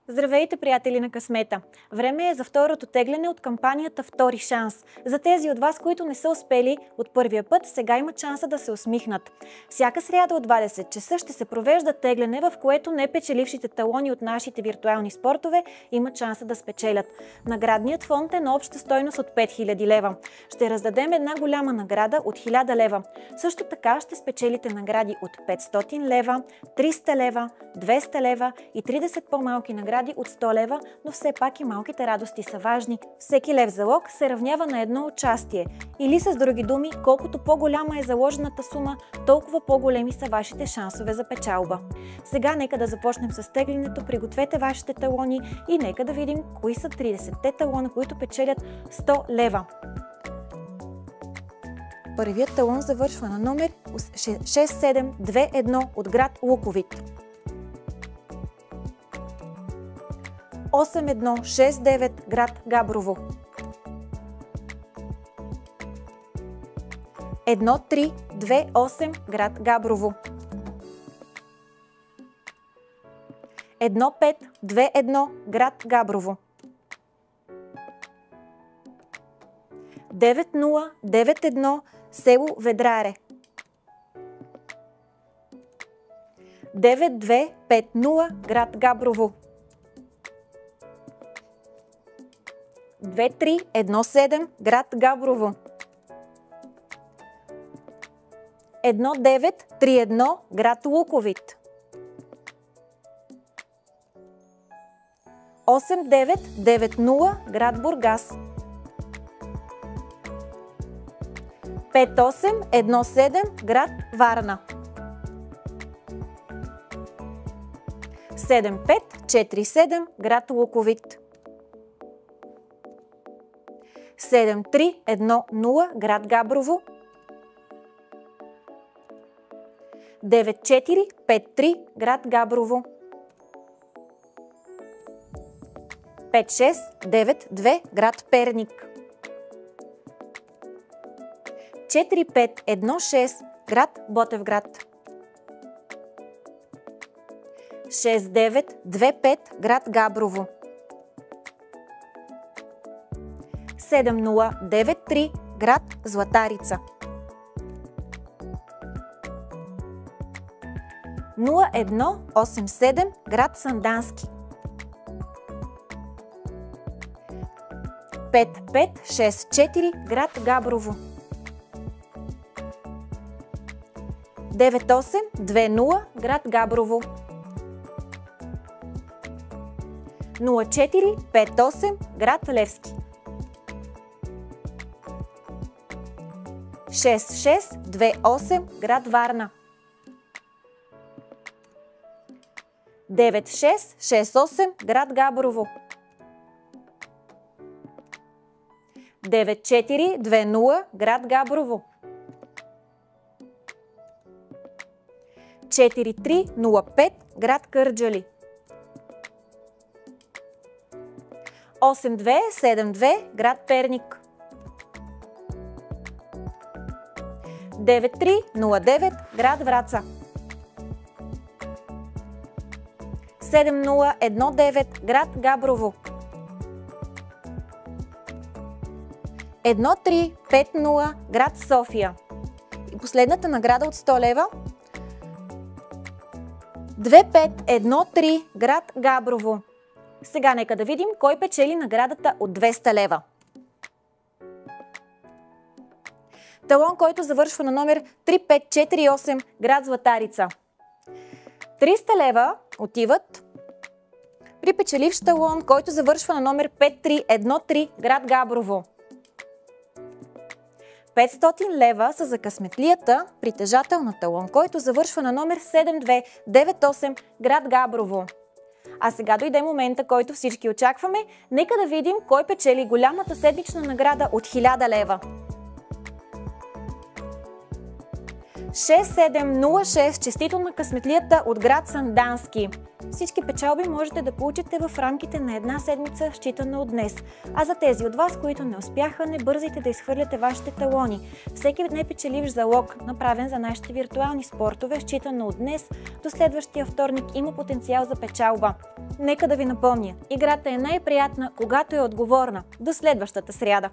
Здравейте, приятели на късмета! Време е за второто тегляне от кампанията Втори шанс. За тези от вас, които не са успели от първия път, сега имат шанса да се усмихнат. Всяка сряда от 20 часа ще се провежда тегляне, в което непечелившите талони от нашите виртуални спортове имат шанса да спечелят. Наградният фонд е на обща стойност от 5000 лева. Ще раздадем една голяма награда от 1000 лева. Също така ще спечелите награди от 500 лева, 300 лева, 200 лева и 30 по-малки награди от 100 лева, но все пак и малките радости са важни. Всеки лев залог се равнява на едно участие. Или с други думи, колкото по-голяма е заложената сума, толкова по-големи са вашите шансове за печалба. Сега нека да започнем с теглянето, пригответе вашите талони и нека да видим кои са 30-те талона, които печелят 100 лева. Първият талон завършва на номер 6721 от град Луковит. 8169 град Габрово. 1328 град Габрово. 1521 град Габрово. 9091 село Ведраре. 9250 град Габрово. 2317 град Габрово. 1931 град Луковит. 8990 град Бургас. 5817 град Варна. 7547 град Луковит. 7310 град Габрово. 9453 град Габрово. 5692 град Перник. 4516 град Ботевград. 6925 град Габрово. 7093 град Златарица. 0187 град Сандански. 5564 град Габрово. 9820 град Габрово. 0458 град Левски. 6628 град Варна. 9668 град Габрово. 9420 град Габрово. 4305 град Кърджали. 8272 град Перник. 9309 град Враца. 7019 град Габрово. 1350 град София. И последната награда от 100 лева. 2513 град Габрово. Сега нека да видим кой печели наградата от 200 лева. Талон, който завършва на номер 3548 град Златарица. 300 лева отиват при печеливш талон, който завършва на номер 5313 град Габрово. 500 лева са за късметлията притежател на талон, който завършва на номер 7298 град Габрово. А сега дойде момента, който всички очакваме. Нека да видим кой печели голямата седмична награда от 1000 лева. 6706. Честито на късметлията от град Сандански. Всички печалби можете да получите в рамките на една седмица, считана от днес. А за тези от вас, които не успяха, не бързайте да изхвърляте вашите талони. Всеки непечеливш залог, направен за нашите виртуални спортове, считано от днес до следващия вторник, има потенциал за печалба. Нека да ви напомня, играта е най-приятна, когато е отговорна. До следващата сряда!